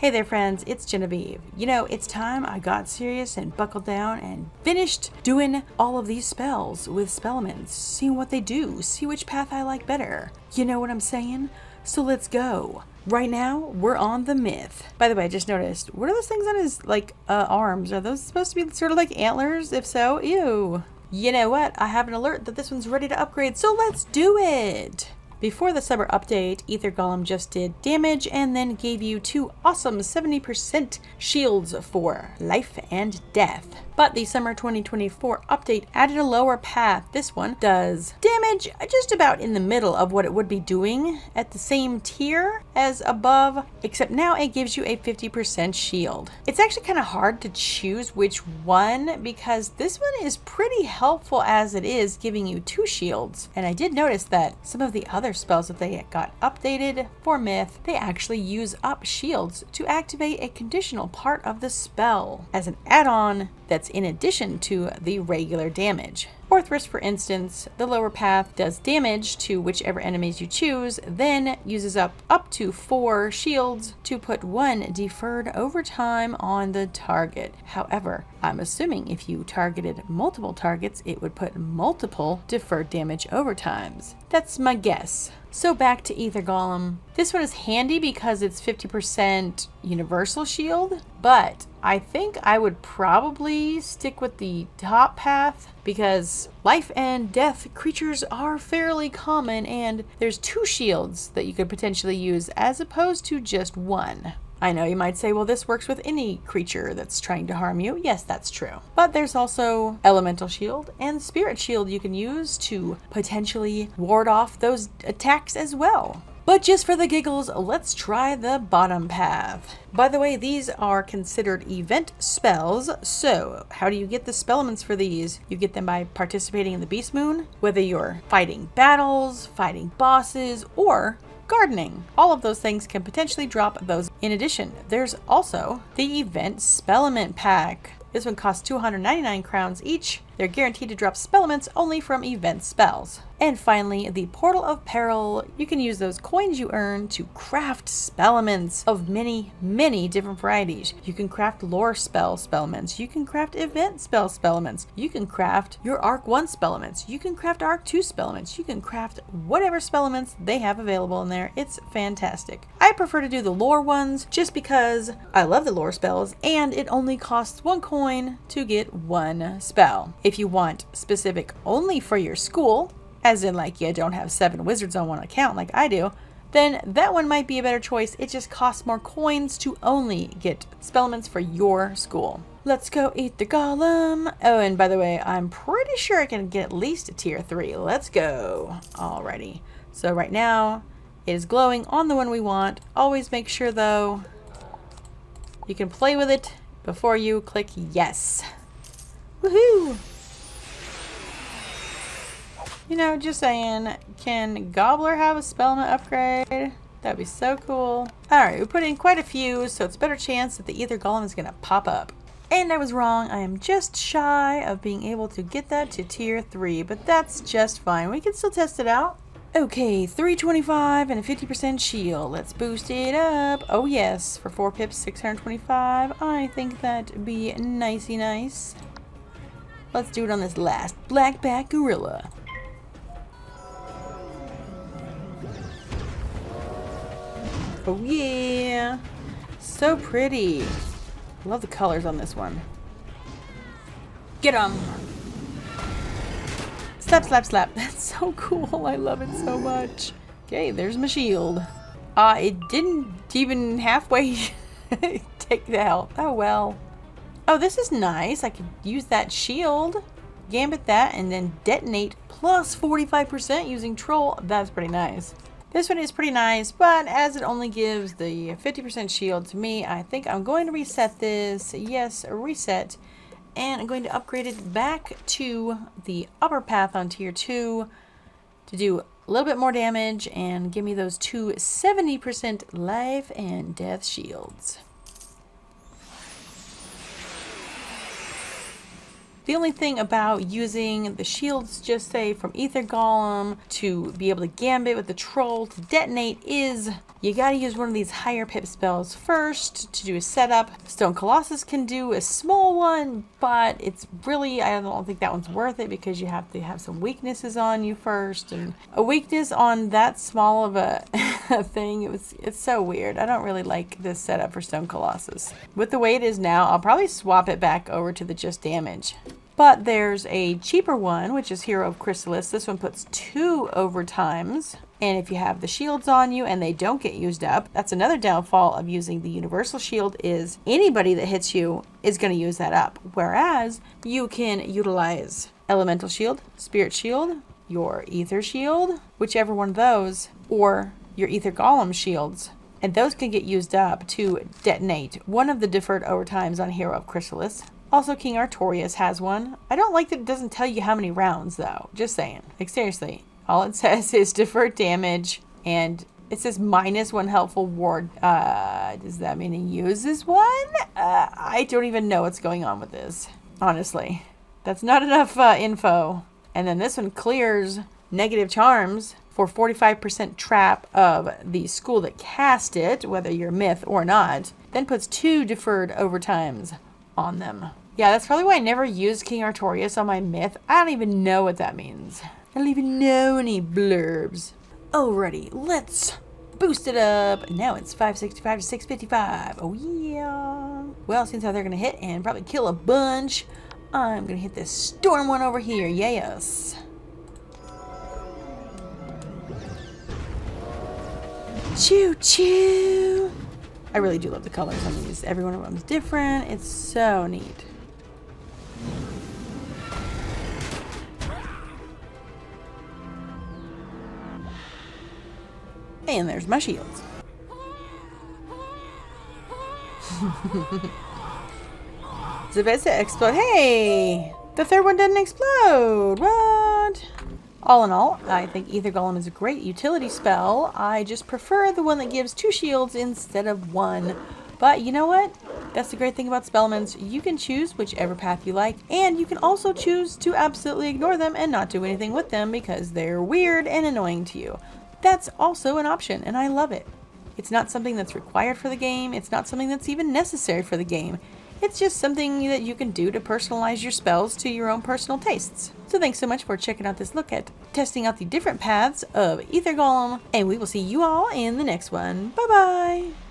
Hey there friends, it's Genevieve. You know, it's time I got serious and buckled down and finished doing all of these spells with spellements, seeing what they do, see which path I like better. You know what I'm saying? So let's go. Right now, we're on the myth. By the way, I just noticed, what are those things on his, arms? Are those supposed to be sort of like antlers? If so, ew. You know what? I have an alert that this one's ready to upgrade, so let's do it! Before the summer update, Ether Golem just did damage and then gave you 2 awesome 70% shields for life and death. But the summer 2024 update added a lower path. This one does damage just about in the middle of what it would be doing at the same tier as above, except now it gives you a 50% shield. It's actually kind of hard to choose which one because this one is pretty helpful as it is giving you 2 shields. And I did notice that some of the other spells that they got updated for myth, they actually use up shields to activate a conditional part of the spell as an add-on that's in addition to the regular damage. Orthrus, for instance, the lower path does damage to whichever enemies you choose, then uses up to 4 shields to put 1 deferred overtime on the target. However, I'm assuming if you targeted multiple targets, it would put multiple deferred damage overtimes. That's my guess. So back to Ether Golem. This one is handy because it's 50% universal shield, but I think I would probably stick with the top path because life and death creatures are fairly common and there's 2 shields that you could potentially use as opposed to just 1. I know you might say, well, this works with any creature that's trying to harm you. Yes, that's true. But there's also Elemental Shield and Spirit Shield you can use to potentially ward off those attacks as well. But just for the giggles, let's try the bottom path. By the way, these are considered event spells, so how do you get the spellements for these? You get them by participating in the Beast Moon, whether you're fighting battles, fighting bosses, or gardening. All of those things can potentially drop those. In addition, there's also the event spellement pack. This one costs 299 crowns each. They're guaranteed to drop spellements only from event spells. And finally, the Portal of Peril. You can use those coins you earn to craft spellements of many, many different varieties. You can craft lore spellements. You can craft event spellements. You can craft your Arc 1 spellements. You can craft Arc 2 spellements. You can craft whatever spellements they have available in there. It's fantastic. I prefer to do the lore ones just because I love the lore spells and it only costs 1 coin to get 1 spell. If you want specific only for your school, as in like you don't have 7 wizards on one account like I do, then that one might be a better choice. It just costs more coins to only get spellements for your school. Let's go eat the golem. Oh, and by the way, I'm pretty sure I can get at least a tier 3. Let's go. Alrighty. So right now, it is glowing on the one we want. Always make sure though, you can play with it before you click yes. Woohoo! You know, just saying, can Gobbler have a spellment upgrade? That'd be so cool. Alright, we put in quite a few, so it's a better chance that the Ether Golem is going to pop up. And I was wrong, I am just shy of being able to get that to tier 3, but that's just fine. We can still test it out. Okay, 325 and a 50% shield. Let's boost it up. Oh yes, for 4 pips, 625. I think that'd be nicey nice. Let's do it on this last blackback gorilla. Oh yeah, so pretty. Love the colors on this one. Get 'em. Slap, slap, slap. That's so cool. I love it so much. Okay, there's my shield. It didn't even halfway take the health. Oh well. Oh, this is nice. I could use that shield, gambit that, and then detonate plus 45% using troll. That's pretty nice. This one is pretty nice, but as it only gives the 50% shield to me, I think I'm going to reset this. Yes, reset. And I'm going to upgrade it back to the upper path on tier 2 to do a little bit more damage and give me those 2 70% life and death shields. The only thing about using the shields, just say from Ether Golem to be able to gambit with the troll to detonate, is you gotta use one of these higher pip spells first to do a setup. Stone Colossus can do a small one, but it's really, I don't think that one's worth it because you have to have some weaknesses on you first, and a weakness on that small of a thing, it's so weird. I don't really like this setup for Stone Colossus. With the way it is now, I'll probably swap it back over to the just damage. But there's a cheaper one, which is Hero of Chrysalis. This one puts 2 overtimes. And if you have the shields on you and they don't get used up, that's another downfall of using the universal shield, is anybody that hits you is going to use that up. Whereas you can utilize elemental shield, spirit shield, your ether shield, whichever one of those, or your ether golem shields. And those can get used up to detonate one of the deferred overtimes on Hero of Chrysalis. Also, King Artorias has one. I don't like that it doesn't tell you how many rounds, though. Just saying. Like, seriously. All it says is deferred damage, and it says -1 helpful ward. Does that mean he uses one? I don't even know what's going on with this. Honestly. That's not enough info. And then this one clears negative charms for 45% trap of the school that cast it, whether you're myth or not. Then puts 2 deferred overtimes on them. Yeah, that's probably why I never used King Artorias on my myth. I don't even know what that means. I don't even know any blurbs. Alrighty, let's boost it up. Now it's 565 to 655. Oh yeah. Well, since how they're gonna hit and probably kill a bunch, I'm gonna hit this storm one over here. Yes. Choo choo. I really do love the colors on these. Every one of them is different. It's so neat. And there's my shields. So if it's explode, hey! The third one didn't explode. What? All in all, I think Ether Golem is a great utility spell. I just prefer the one that gives 2 shields instead of 1. But you know what? That's the great thing about spellements. You can choose whichever path you like, and you can also choose to absolutely ignore them and not do anything with them because they're weird and annoying to you. That's also an option, and I love it. It's not something that's required for the game. It's not something that's even necessary for the game. It's just something that you can do to personalize your spells to your own personal tastes. So thanks so much for checking out this look at testing out the different paths of Ether Golem, and we will see you all in the next one. Bye-bye!